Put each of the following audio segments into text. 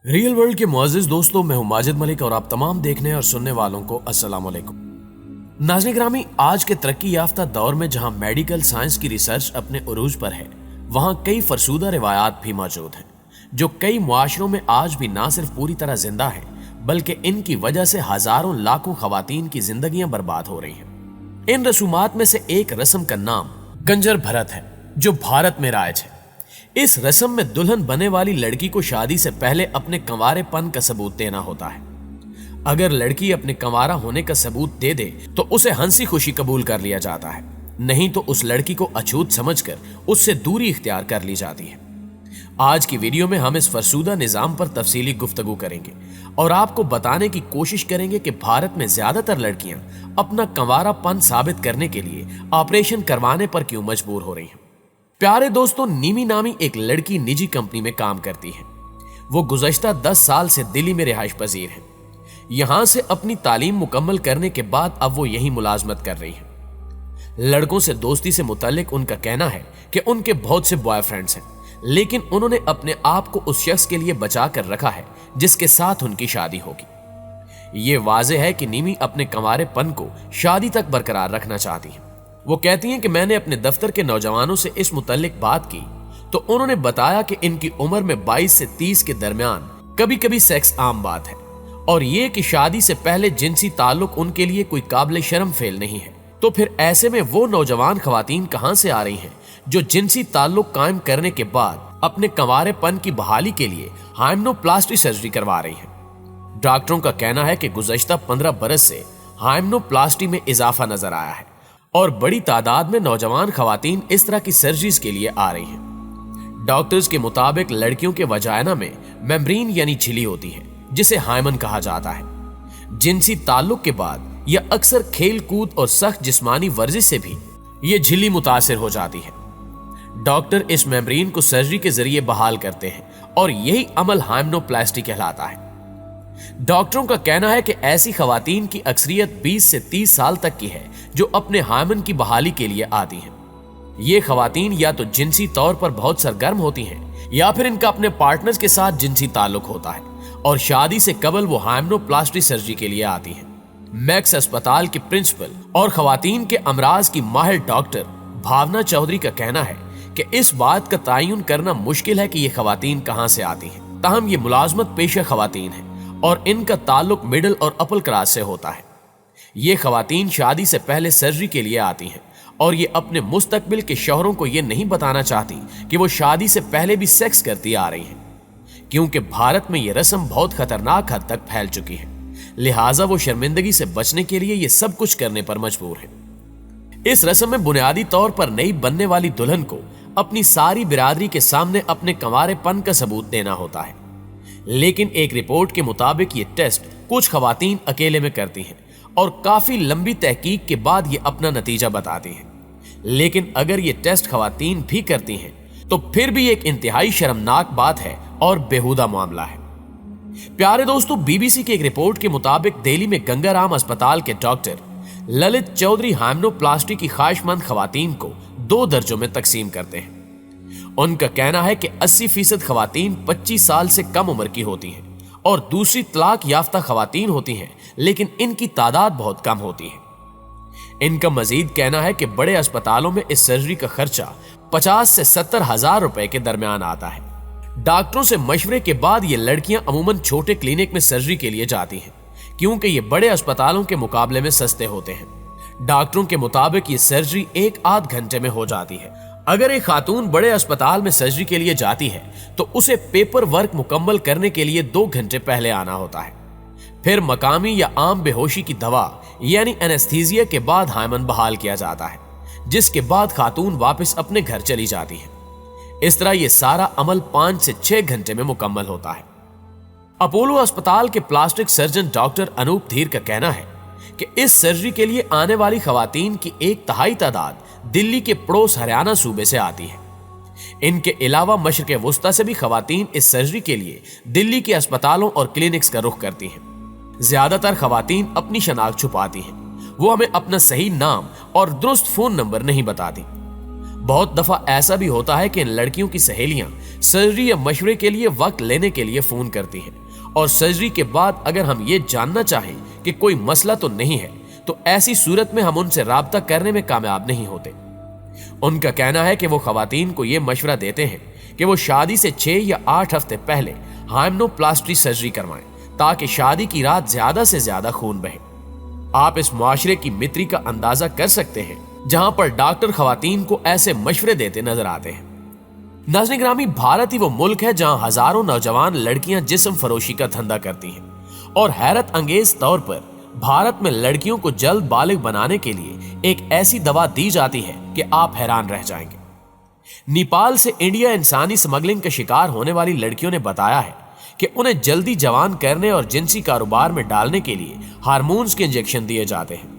Real world के मुअज़्ज़िज़ दोस्तों, मैं हूं माजिद मलिक और आप तमाम देखने और सुनने वालों को अस्सलाम वालेकुम। नाज़रीन ग्रामी, आज के तरक्की याफ्ता दौर में जहां मेडिकल साइंस की रिसर्च अपने उरूज पर है, वहां कई फरसूदा रिवायात भी मौजूद हैं जो कई मुआशरों में आज भी ना सिर्फ पूरी तरह जिंदा है बल्कि इनकी वजह से हजारों लाखों खवातीन की जिंदगियां बर्बाद हो रही हैं। इन रसूमात में से एक रस्म का नाम कंजर भरत है जो भारत में राइज है। इस रस्म में दुल्हन बने वाली लड़की को शादी से पहले अपने कंवारेपन का सबूत देना होता है। अगर लड़की अपने कंवारा होने का सबूत दे दे तो उसे हंसी खुशी कबूल कर लिया जाता है, नहीं तो उस लड़की को अछूत समझकर उससे दूरी इख्तियार कर ली जाती है। आज की वीडियो में हम इस फरसूदा निजाम पर तफसीली गुफ्तगू करेंगे और आपको बताने की कोशिश करेंगे कि भारत में ज्यादातर लड़कियां अपना कंवारापन साबित करने के लिए ऑपरेशन करवाने पर क्यों मजबूर हो रही हैं। प्यारे दोस्तों, नीमी नामी एक लड़की निजी कंपनी में काम करती है। वो गुज़श्ता 10 साल से दिल्ली में रिहाइश पजीर है। यहां से अपनी तालीम मुकम्मल करने के बाद अब वो यहीं मुलाजमत कर रही है। लड़कों से दोस्ती से मुतालिक उनका कहना है कि उनके बहुत से बॉयफ्रेंड्स हैं, लेकिन उन्होंने अपने आप को उस शख्स के लिए बचा कर रखा है जिसके साथ उनकी शादी होगी। ये वाज़े है कि नीमी अपने कंवारेपन को शादी तक बरकरार रखना चाहती है। वो कहती हैं कि मैंने अपने दफ्तर के नौजवानों से इस मुतालिक बात की तो उन्होंने बताया कि इनकी उम्र में 22 से 30 के दरमियान कभी कभी सेक्स आम बात है और ये कि शादी से पहले जिनसी ताल्लुक उनके लिए कोई काबिल शर्म फेल नहीं है। तो फिर ऐसे में वो नौजवान खवातीन कहां से आ रही हैं जो जिनसी ताल्लुक कायम करने के बाद अपने कंवारेपन की बहाली के लिए हाइमनोप्लास्टी सर्जरी करवा रही हैं। डॉक्टरों का कहना है कि गुज़श्ता 15 बरस से हाइमनोप्लास्टी में इजाफा नजर आया है और बड़ी तादाद में नौजवान खवातीन इस तरह की सर्जरीज के लिए आ रही हैं। डॉक्टर्स के मुताबिक लड़कियों के वजाइना में मेम्ब्रेन यानी झिल्ली होती है जिसे हाइमन कहा जाता है। जिनसी ताल्लुक के बाद या अक्सर खेल कूद और सख्त जिस्मानी वर्जिश से भी ये झिल्ली मुतासिर हो जाती है। डॉक्टर इस मेम्ब्रेन को सर्जरी के जरिए बहाल करते हैं और यही अमल हाइमनोप्लास्टी कहलाता है। डॉक्टरों का कहना है कि ऐसी खवातीन की अक्सरियत 20 से 30 साल तक की है जो अपने हाइमन की बहाली के लिए आती हैं। ये खवातीन या तो जिनसी तौर पर बहुत सरगर्म होती हैं या फिर इनका अपने पार्टनर्स के साथ जिनसी ताल्लुक होता है और शादी से कबल वो हाइमनोप्लास्टी सर्जरी के लिए आती हैं। मैक्स अस्पताल के प्रिंसिपल और खवातीन के अमराज की माहिर डॉक्टर भावना चौधरी का कहना है कि इस बात का तयन करना मुश्किल है कि ये खवातीन कहां से आती हैं। ताहम ये मुलाजमत पेशा खवातीन है और इनका ताल्लुक मिडिल और अपर क्लास से होता है। ये खवातीन शादी से पहले सर्जरी के लिए आती हैं और ये अपने मुस्तकबिल के शौहरों को ये नहीं बताना चाहती कि वो शादी से पहले भी सेक्स करती आ रही हैं, क्योंकि भारत में ये रस्म बहुत खतरनाक हद तक फैल चुकी है। लिहाजा वो शर्मिंदगी से बचने के लिए ये सब कुछ करने पर मजबूर है। इस रस्म में बुनियादी तौर पर नई बनने वाली दुल्हन को अपनी सारी बिरादरी के सामने अपने कंवारेपन का सबूत देना होता है, लेकिन एक रिपोर्ट के मुताबिक ये टेस्ट कुछ खवातीन अकेले में करती हैं और काफी लंबी तहकीक के बाद ये अपना नतीजा बताती हैं। लेकिन अगर ये टेस्ट खवातीन भी करती हैं तो फिर भी एक इंतहाई शर्मनाक बात है और बेहुदा मामला है। प्यारे दोस्तों, बीबीसी की एक रिपोर्ट के मुताबिक दिल्ली में गंगाराम अस्पताल के डॉक्टर ललित चौधरी हाइमनोप्लास्टी की ख्वाहिशमंद खवातीन को 2 दर्जों में तकसीम करते हैं। उनका कहना है कि 80% खवातीन 25 साल से कम उम्र की होती हैं और दूसरी तलाक याफ्ता खवातीन होती हैं, लेकिन इनकी तादाद बहुत कम होती है। इनका मजीद कहना है कि बड़े अस्पतालों में इस सर्जरी का खर्चा 50 से 70 हजार रुपए के दरमियान आता है। डॉक्टरों से मशवरे के बाद ये लड़कियां अमूमन छोटे क्लिनिक में सर्जरी के लिए जाती हैं, क्योंकि ये बड़े अस्पतालों के मुकाबले में सस्ते होते हैं। डॉक्टरों के मुताबिक ये सर्जरी 1-8 घंटे में हो जाती है। अगर एक खातून बड़े अस्पताल में सर्जरी के लिए जाती है तो उसे पेपर वर्क मुकम्मल करने के लिए 2 घंटे पहले आना होता है। फिर मकामी या आम बेहोशी की दवा यानी एनेस्थीसिया के बाद हाइमन बहाल किया जाता है, जिसके बाद खातून वापस अपने घर चली जाती है। इस तरह यह सारा अमल 5 से 6 घंटे में मुकम्मल होता है। अपोलो अस्पताल के प्लास्टिक सर्जन डॉक्टर अनूप धीर का कहना है कि इस सर्जरी के लिए आने वाली खवातीन की 1/3 तादाद दिल्ली के पड़ोस हरियाणा सूबे से आती है। इनके अलावा मशरिक़ वुस्ता से भी खवातीन इस सर्जरी के लिए दिल्ली के अस्पतालों और क्लिनिक्स का रुख करती हैं। ज्यादातर खवातीन अपनी शनाख्त छुपाती हैं, वो हमें अपना सही नाम और दुरुस्त फोन नंबर नहीं बताती। बहुत दफा ऐसा भी होता है कि इन लड़कियों की सहेलियां सर्जरी या मशवरे के लिए वक्त लेने के लिए फोन करती हैं, और सर्जरी के बाद अगर हम ये जानना चाहें कि कोई मसला तो नहीं है, तो ऐसी सूरत में हम उनसे राब्ता करने में कामयाब नहीं होते। उनका कहना है कि वो खवातीन को ये मशवरा देते हैं कि वो शादी से 6 या 8 हफ्ते पहले हाइमेनोप्लास्टी सर्जरी करवाएं, ताकि शादी की रात ज्यादा से ज्यादा खून बहे। आप इस मुआशरे की मित्री का अंदाजा कर सकते हैं जहां पर डॉक्टर खवातीन को ऐसे मशवरे देते नजर आते हैं। नाज़रीन ग्रामी, भारत ही वो मुल्क है जहां हजारों नौजवान लड़कियां जिस्म फरोशी का धंधा करती हैं, और हैरत अंगेज तौर पर भारत में लड़कियों को जल्द बालिग बनाने के लिए एक ऐसी दवा दी जाती है कि आप हैरान रह जाएंगे। नेपाल से इंडिया इंसानी स्मगलिंग का शिकार होने वाली लड़कियों ने बताया है कि उन्हें जल्दी जवान करने और जिनसी कारोबार में डालने के लिए हार्मोन्स के इंजेक्शन दिए जाते हैं।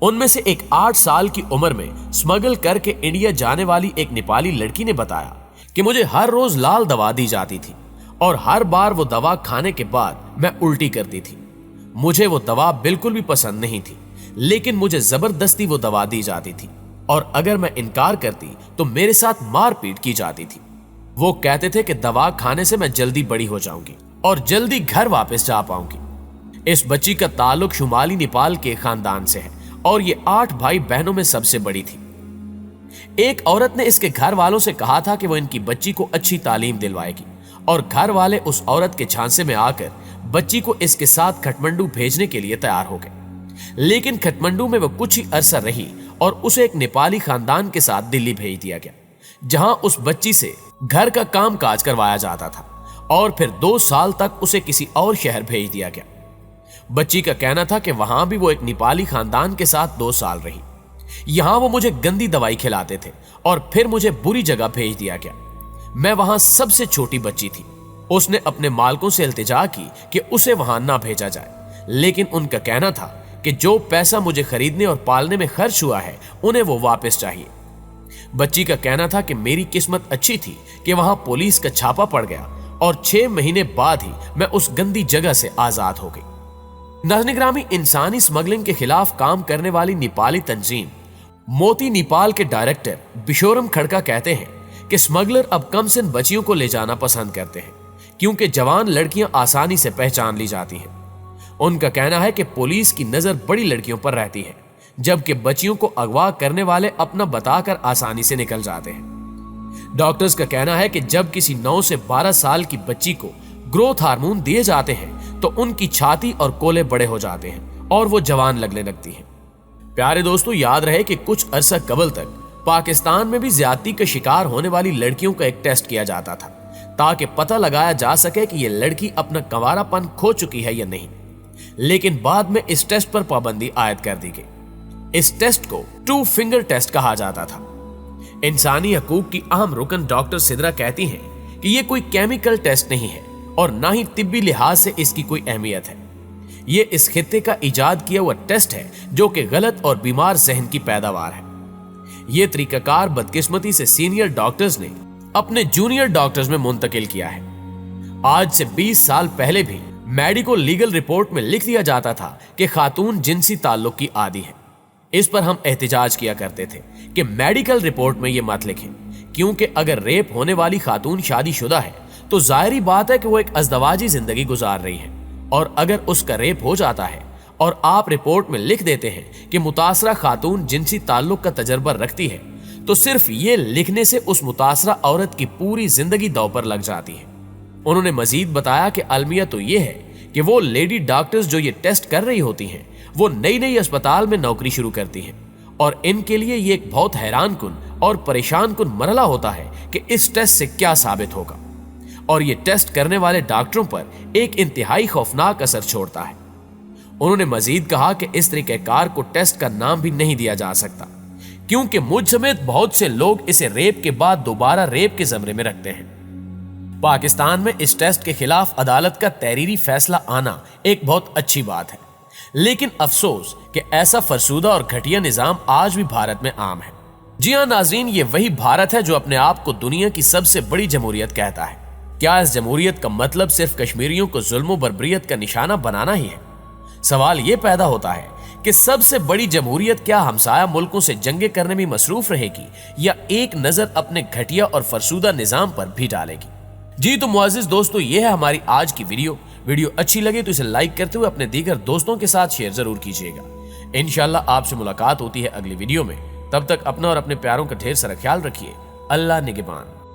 उनमें से एक 8 साल की उम्र में स्मगल करके इंडिया जाने वाली एक नेपाली लड़की ने बताया कि मुझे हर रोज लाल दवा दी जाती थी, और हर बार वो दवा खाने के बाद मैं उल्टी करती थी। मुझे वो दवा बिल्कुल भी पसंद नहीं थी, लेकिन मुझे जबरदस्ती वो दवा दी जाती थी, और अगर मैं इनकार करती तो मेरे साथ मारपीट की जाती थी। वो कहते थे कि दवा खाने से मैं जल्दी बड़ी हो जाऊंगी और जल्दी घर वापस जा पाऊंगी। इस बच्ची का ताल्लुक शुमाली नेपाल के खानदान से है, और ये 8 भाई बहनों में सबसे बड़ी थी। एक औरत ने इसके घर वालों से कहा था कि वो इनकी बच्ची को अच्छी तालीम दिलवाएगी, और घर वाले उस औरत के झांसे में आकर बच्ची को इसके साथ खटमंडू भेजने के लिए तैयार हो गए। लेकिन खटमंडू में वो कुछ ही अरसा रही और उसे एक नेपाली खानदान के साथ दिल्ली भेज दिया गया, जहां उस बच्ची से घर का काम काज करवाया जाता था, और फिर 2 साल तक उसे किसी और शहर भेज दिया गया। बच्ची का कहना था कि वहां भी वो एक नेपाली खानदान के साथ 2 साल रही। यहां वो मुझे गंदी दवाई खिलाते थे और फिर मुझे बुरी जगह भेज दिया गया। मैं वहां सबसे छोटी बच्ची थी। उसने अपने मालकों से इल्तिजा की कि उसे वहां ना भेजा जाए, लेकिन उनका कहना था कि जो पैसा मुझे खरीदने और पालने में खर्च हुआ है उन्हें वो वापस चाहिए। बच्ची का कहना था कि मेरी किस्मत अच्छी थी कि वहां पुलिस का छापा पड़ गया, और 6 महीने बाद ही मैं उस गंदी जगह से आजाद हो गई। नाज़रीन ग्रामी, इंसानी स्मगलिंग के खिलाफ काम करने वाली नेपाली तंजीम मोती नेपाल के डायरेक्टर बिशोरम खड़का कहते हैं कि स्मगलर अब कमसिन बच्चियों को ले जाना पसंद करते हैं, क्योंकि जवान लड़कियां आसानी से पहचान ली जाती हैं। उनका कहना है कि पुलिस की नजर बड़ी लड़कियों पर रहती है, जबकि बच्चियों को अगवा करने वाले अपना बताकर आसानी से निकल जाते हैं। डॉक्टर्स का कहना है कि जब किसी 9 से 12 साल की बच्ची को ग्रोथ हार्मोन दिए जाते हैं तो उनकी छाती और कोले बड़े हो जाते हैं और वो जवान लगने लगती हैं। प्यारे दोस्तों, याद रहे कि कुछ अरसा कबल तक पाकिस्तान में भी ज्यादती का शिकार होने वाली लड़कियों का एक टेस्ट किया जाता था, ताकि पता लगाया जा सके कि ये लड़की अपना कंवारापन खो चुकी है या नहीं। लेकिन बाद में इस टेस्ट पर पाबंदी आयद कर दी गई। इस टेस्ट को 2 फिंगर टेस्ट कहा जाता था। इंसानी हकूक की अहम रुकन डॉक्टर सिद्रा कहती हैं कि ये कोई केमिकल टेस्ट नहीं है और ना ही तिब्बी लिहाज से इसकी कोई अहमियत है। ये इस खित्ते का इजाद किया हुआ टेस्ट है जो कि गलत और बीमार जहन की पैदावार है। ये तरीकाकार बदकिस्मती से सीनियर डॉक्टर्स ने अपने जूनियर डॉक्टर्स में मुंतकिल किया है। आज से 20 साल पहले भी मेडिको लीगल रिपोर्ट में लिख दिया जाता था कि खातून जिनसी ताल्लुक की आदी है। इस पर हम एहतिजाज किया करते थे कि मेडिकल रिपोर्ट में ये मत लिखें, क्योंकि अगर रेप होने वाली खातून शादीशुदा है तो जाहिर बात है कि वो एक अज़दवाजी जिंदगी गुजार रही है, और अगर उसका रेप हो जाता है और आप रिपोर्ट में लिख देते हैं कि मुतासरा खातून जिनसी ताल्लुक का तजर्बा रखती है, तो सिर्फ ये लिखने से उस मुतासरा औरत की पूरी जिंदगी दांव पर लग जाती है। उन्होंने मजीद बताया कि अलमिया तो ये है कि वो लेडी डॉक्टर्स जो ये टेस्ट कर रही होती हैं वो नई नई अस्पताल में नौकरी शुरू करती हैं, और इनके लिए ये एक बहुत हैरान कुन और परेशान कुन मरहला होता है कि इस टेस्ट से क्या साबित होगा, और ये टेस्ट करने वाले डॉक्टरों पर एक इंतहाई खौफनाक असर छोड़ता है। उन्होंने मजीद कहा कि इस तरीक़ेकार को टेस्ट का नाम भी नहीं दिया जा सकता, क्योंकि मुझ समेत बहुत से लोग इसे रेप के बाद दोबारा रेप के ज़मरे में रखते हैं। पाकिस्तान में इस टेस्ट के खिलाफ अदालत का तहरीरी फैसला आना एक बहुत अच्छी बात है, लेकिन अफसोस कि ऐसा फरसूदा और घटिया निजाम आज भी भारत में आम है। जी हाँ नाजरीन, ये वही भारत है जो अपने आप को दुनिया की सबसे बड़ी जमहूरियत कहता है। क्या इस जमहूरियत का मतलब सिर्फ कश्मीरियों को जुल्म व बर्बरियत का निशाना बनाना ही है? सवाल ये पैदा होता है کہ سب سے بڑی جمہوریت کیا ہمسایہ ملکوں سے جنگیں کرنے میں مصروف رہے گی یا ایک نظر اپنے گھٹیا اور فرسودہ نظام پر بھی ڈالے گی؟ جی تو معزز دوستو، یہ ہے ہماری آج کی ویڈیو اچھی لگے تو اسے لائک کرتے ہوئے اپنے دیگر دوستوں کے ساتھ شیئر ضرور کیجیے گا۔ انشاءاللہ آپ سے ملاقات ہوتی ہے اگلی ویڈیو میں، تب تک اپنا اور اپنے پیاروں کا ڈھیر سارا خیال رکھیے۔ اللہ نگہبان۔